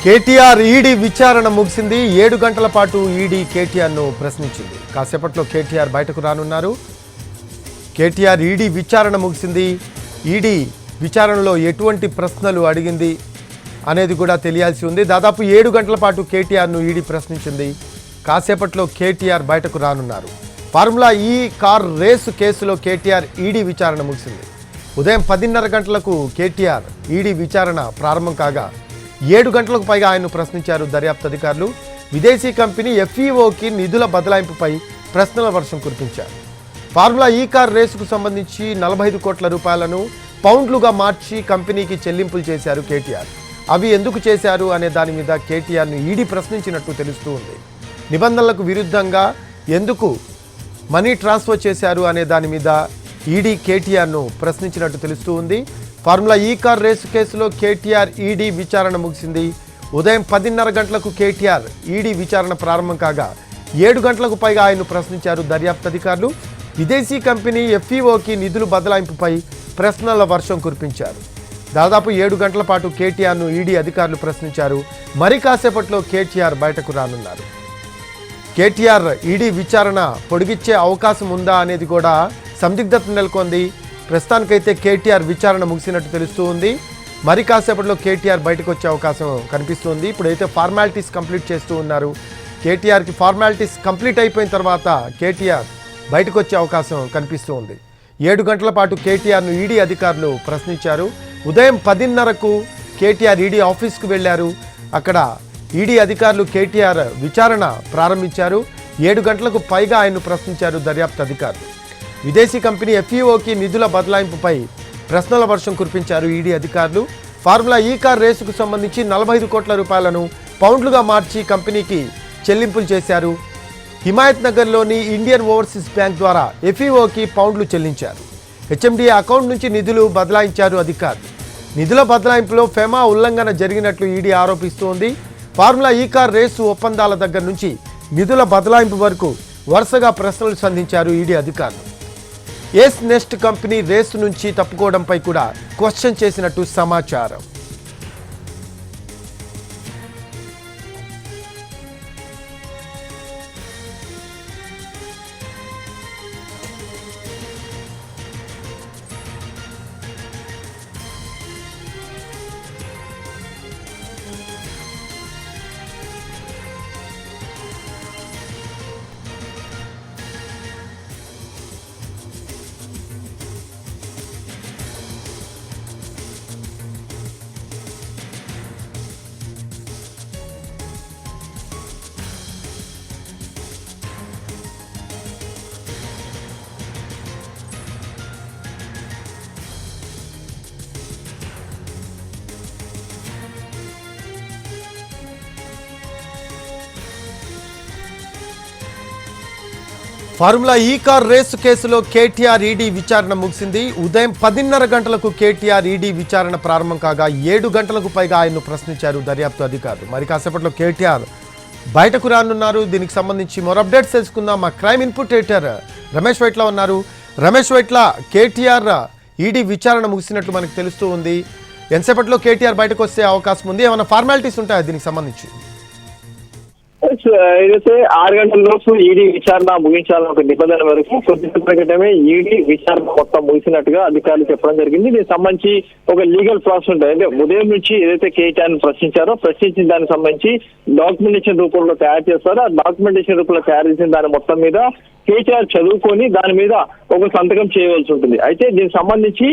KTR ED విచారణ ముగిసింది. 7 గంటల పాటు ఈడీ కేటీఆర్ను ప్రశ్నించింది. కాసేపట్లో కేటీఆర్ బయటకు రానున్నారు. కేటీఆర్ ఈడీ విచారణ ముగిసింది. ఈడీ విచారణలో ఎటువంటి ప్రశ్నలు అడిగింది అనేది కూడా తెలియాల్సి ఉంది. దాదాపు 7 గంటల పాటు కేటీఆర్ను ఈడీ ప్రశ్నించింది. కాసేపట్లో కేటీఆర్ బయటకు రానున్నారు. ఫార్ములా ఈ కార్ రేసు కేసులో కేటీఆర్ ఈడీ విచారణ ముగిసింది. ఉదయం 10:30 గంటలకు కేటీఆర్ ఈడీ విచారణ ప్రారంభం కాగా 7 గంటలకు పైగా ఆయన్ను ప్రశ్నించారు దర్యాప్తు అధికారులు. విదేశీ కంపెనీ ఎఫ్ఈఓకి నిధుల బదలాయింపుపై ప్రశ్నల వర్షం కురిపించారు. ఫార్ములా ఈ కార్ రేసుకు సంబంధించి 45 కోట్ల రూపాయలను పౌండ్లుగా మార్చి కంపెనీకి చెల్లింపులు చేశారు కేటీఆర్. అవి ఎందుకు చేశారు అనే దాని మీద కేటీఆర్ను ఈడీ ప్రశ్నించినట్టు తెలుస్తూ ఉంది. నిబంధనలకు విరుద్ధంగా ఎందుకు మనీ ట్రాన్స్ఫర్ చేశారు అనే దాని మీద ఈడీ కేటీఆర్ను ప్రశ్నించినట్టు తెలుస్తూ ఉంది. ఫార్ములా ఈ కార్ రేసు కేసులో కేటీఆర్ ఈడీ విచారణ ముగిసింది. ఉదయం 10:30 గంటలకు కేటీఆర్ ఈడీ విచారణ ప్రారంభం కాగా 7 గంటలకు పైగా ఆయన్ను ప్రశ్నించారు దర్యాప్తు అధికారులు. విదేశీ కంపెనీ ఎఫ్ఈఓకి నిధులు బదలాయింపుపై ప్రశ్నల వర్షం కురిపించారు. దాదాపు 7 గంటల పాటు కేటీఆర్ను ఈడీ అధికారులు ప్రశ్నించారు. మరి కాసేపట్లో కేటీఆర్ బయటకు రానున్నారు. కేటీఆర్ ఈడీ విచారణ పొడిగిచ్చే అవకాశం ఉందా అనేది కూడా సందిగ్ధత నెలకొంది. ప్రస్తుతానికైతే కేటీఆర్ విచారణ ముగిసినట్టు తెలుస్తూ ఉంది. మరి కాసేపట్లో కేటీఆర్ బయటకు వచ్చే అవకాశం కనిపిస్తుంది. ఇప్పుడైతే ఫార్మాలిటీస్ కంప్లీట్ చేస్తూ ఉన్నారు. కేటీఆర్కి ఫార్మాలిటీస్ కంప్లీట్ అయిపోయిన తర్వాత కేటీఆర్ బయటకు వచ్చే అవకాశం కనిపిస్తూ ఉంది. 7 గంటల పాటు కేటీఆర్ను ఈడీ అధికారులు ప్రశ్నించారు. ఉదయం 10:30కు కేటీఆర్ ఈడీ ఆఫీస్కు వెళ్లారు. అక్కడ ఈడీ అధికారులు కేటీఆర్ విచారణ ప్రారంభించారు. 7 గంటలకు పైగా ఆయన్ను ప్రశ్నించారు దర్యాప్తు అధికారులు. విదేశీ కంపెనీ ఎఫ్ఈఓకి నిధుల బదలాయింపుపై ప్రశ్నల వర్షం కురిపించారు ఈడీ అధికారులు. ఫార్ములా ఈ కార్ రేసుకు సంబంధించి 45 కోట్ల రూపాయలను పౌండ్లుగా మార్చి కంపెనీకి చెల్లింపులు చేశారు. హిమాయత్ నగర్లోని ఇండియన్ ఓవర్సీస్ బ్యాంక్ ద్వారా ఎఫ్ఈఓకి పౌండ్లు చెల్లించారు. హెచ్ఎండిఏ అకౌంట్ నుంచి నిధులు బదలాయించారు అధికారులు. నిధుల బదలాయింపులో ఫెమా ఉల్లంఘన జరిగినట్లు ఈడీ ఆరోపిస్తోంది. ఫార్ములా ఈ కార్ రేసు ఒప్పందాల దగ్గర నుంచి నిధుల బదలాయింపు వరకు వరుసగా ప్రశ్నలు సంధించారు ఈడీ అధికారులు. ఏస్ నెస్ట్ కంపెనీ రేసు నుంచి తప్పుకోవడంపై కూడా క్వశ్చన్ చేసినట్టు సమాచారం. ఫార్ములా ఈ కార్ రేసు కేసులో కేటీఆర్ ఈడీ విచారణ ముగిసింది. ఉదయం 10:30 గంటలకు కేటీఆర్ ఈడీ విచారణ ప్రారంభం కాగా 7 గంటలకు పైగా ఆయన్ను ప్రశ్నించారు దర్యాప్తు అధికారులు. మరి కాసేపట్లో కేటీఆర్ బయటకు రానున్నారు. దీనికి సంబంధించి మరో అప్డేట్స్ తెలుసుకుందాం. మా crime input editor Ramesh Vaitla ఉన్నారు. రమేష్ వైట్ల, కేటీఆర్ ఈడీ విచారణ ముగిసినట్లు మనకు తెలుస్తూ ఉంది. ఎంతసేపట్లో కేటీఆర్ బయటకు వస్తే అవకాశం ఉంది? ఏమైనా ఫార్మాలిటీస్ ఉంటాయా దీనికి సంబంధించి? ఏదైతే 6 గంటల లోపు ఈడీ విచారణ ముగించాలని ఒక నిబంధన వరకు కొద్దిసేపటి క్రితమే ఈడీ విచారణ మొత్తం ముగిసినట్టుగా అధికారులు చెప్పడం జరిగింది. దీనికి సంబంధించి ఒక లీగల్ ప్రాసెస్ ఉంటుంది. అంటే ఉదయం నుంచి ఏదైతే కేటీఆర్ ప్రశ్నించారో ప్రశ్నించిన దానికి సంబంధించి డాక్యుమెంటేషన్ రూపంలో తయారు చేస్తారో ఆ డాక్యుమెంటేషన్ రూపంలో తయారు చేసిన దాని మొత్తం మీద కేటీఆర్ చదువుకొని దాని మీద ఒక సంతకం చేయవలసి ఉంటుంది. అయితే దీనికి సంబంధించి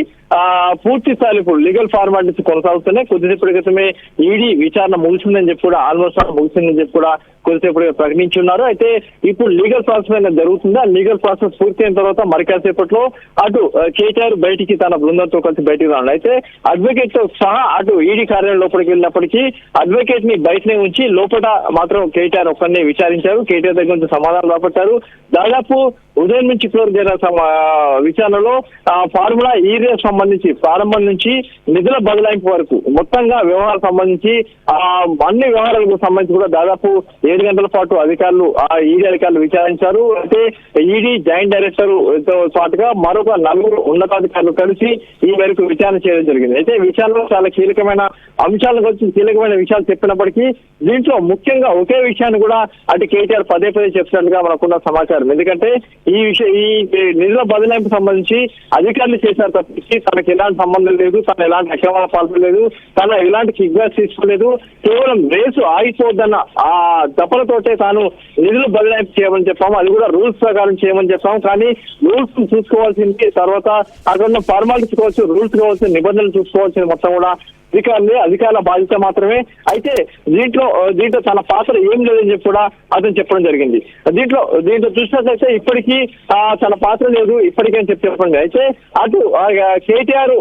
పూర్తి స్థాయి ఇప్పుడు లీగల్ ఫార్మాలిటీస్ కొనసాగుతున్నాయి. కొద్దిసేపటి క్రితమే ఈడీ విచారణ ముగిసిందని చెప్పి కూడా ఆల్మోస్ట్ ముగిసిందని చెప్పి కూడా కొద్దిసేపు ప్రకటించున్నారు. అయితే ఇప్పుడు లీగల్ ప్రాసెస్ అయినా జరుగుతుంది. ఆ లీగల్ ప్రాసెస్ పూర్తయిన తర్వాత మరి కాసేపట్లో అటు కేటీఆర్ బయటికి తన బృందంతో కలిసి బయటికి రాను. అయితే అడ్వకేట్ తో సహా అటు ఈడీ కార్యాలయం లోపలికి వెళ్ళినప్పటికీ అడ్వకేట్ ని బయటనే ఉంచి లోపల మాత్రం కేటీఆర్ ఒక్కరినే విచారించారు. కేటీఆర్ దగ్గర నుంచి సమాధానం రాబట్టారు. దాదాపు ఉదయం నుంచి క్లోజ్ జరిగిన విచారణలో ఫార్ములా ఈ రేస్ సంబంధించి ప్రారంభం నుంచి నిధుల బదలాయింపు వరకు మొత్తంగా వ్యవహారం సంబంధించి అన్ని వ్యవహారాలకు సంబంధించి కూడా దాదాపు 7 గంటల పాటు అధికారులు ఈడీ అధికారులు విచారించారు. అయితే ఈడీ జాయింట్ డైరెక్టర్ తో పాటుగా మరొక 4 ఉన్నతాధికారులు కలిసి ఈ మేరకు విచారణ చేయడం జరిగింది. అయితే విచారణలో చాలా కీలకమైన అంశాల గురించి కీలకమైన విషయాలు చెప్పినప్పటికీ దీంట్లో ముఖ్యంగా ఒకే విషయాన్ని కూడా అటు కేటీఆర్ పదే చెప్పినట్టుగా మనకున్న సమాచారం. ఎందుకంటే ఈ నిధుల బదలాయింపు సంబంధించి అధికారులు చేశారు తప్పించి తనకు ఎలాంటి సంబంధం లేదు, తను ఎలాంటి అక్రమాల పాల్పడలేదు, తను ఎలాంటి కిక్ బ్యాక్స్ తీసుకోలేదు. కేవలం రేసు ఆగిపోద్దన్న ఆ తపనతోటే తాను నిధులు బదలాయింపు చేయమని చెప్పాము. అది కూడా రూల్స్ ప్రకారం చేయమని చెప్పాము. కానీ రూల్స్ చూసుకోవాల్సింది తర్వాత అక్కడ ఉన్న ఫార్మాలిటీస్ కావచ్చు, రూల్స్ కావాల్సిన నిబంధనలు చూసుకోవాల్సింది మొత్తం కూడా అధికారుల బాధ్యత మాత్రమే. అయితే దీంట్లో తన పాత్ర ఏం లేదని చెప్పి కూడా అతను చెప్పడం జరిగింది. దీంట్లో చూసినట్లయితే ఇప్పటికీ తన పాత్ర లేదు ఇప్పటికని చెప్పండి. అయితే అటు కేటీఆర్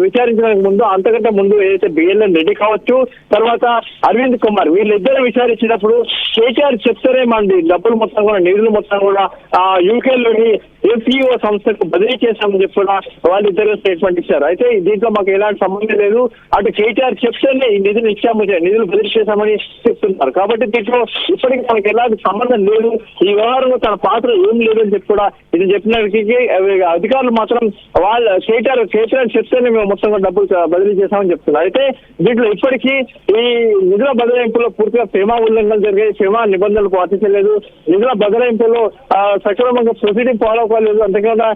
విచారించడానికి ముందు అంతకంటే ముందు ఏదైతే బిఎల్ఎన్ రెడ్డి కావచ్చు, తర్వాత అరవింద్ కుమార్ వీళ్ళిద్దరు విచారించినప్పుడు కేటీఆర్ చెప్తారేమండి డబ్బులు మొత్తం కూడా నిధులు మొత్తం కూడా యూకేలోని ఎఫ్ఈఓ సంస్థకు బదిలీ చేశామని చెప్పి కూడా వాళ్ళిద్దరు స్టేట్మెంట్ ఇచ్చారు. అయితే దీంట్లో మాకు ఎలాంటి సంబంధం లేదు, అటు కేటీఆర్ చెప్తేనే ఈ నిధులు ఇచ్చాము, నిధులు బదిలీ చేశామని చెప్తున్నారు. కాబట్టి దీంట్లో ఇప్పటికీ మనకి ఎలాంటి సంబంధం లేదు, ఈ వ్యవహారంలో తన పాత్ర ఏం లేదని చెప్పి కూడా ఇది చెప్పినప్పటికీ అధికారులు మాత్రం కేటీఆర్ చెప్తేనే మేము మొత్తంగా డబ్బులు బదిలీ చేశామని చెప్తున్నారు. అయితే దీంట్లో ఇప్పటికీ ఈ నిధుల బదలాయింపులో పూర్తిగా ఫేమా ఉల్లంఘన జరిగాయి, ఫేమా నిబంధనలు పాటించలేదు, నిధుల బదలాయింపులో సక్రమంగా ప్రొసీడింగ్ ఫాలో అవ్వలేదు. అంతేకాకుండా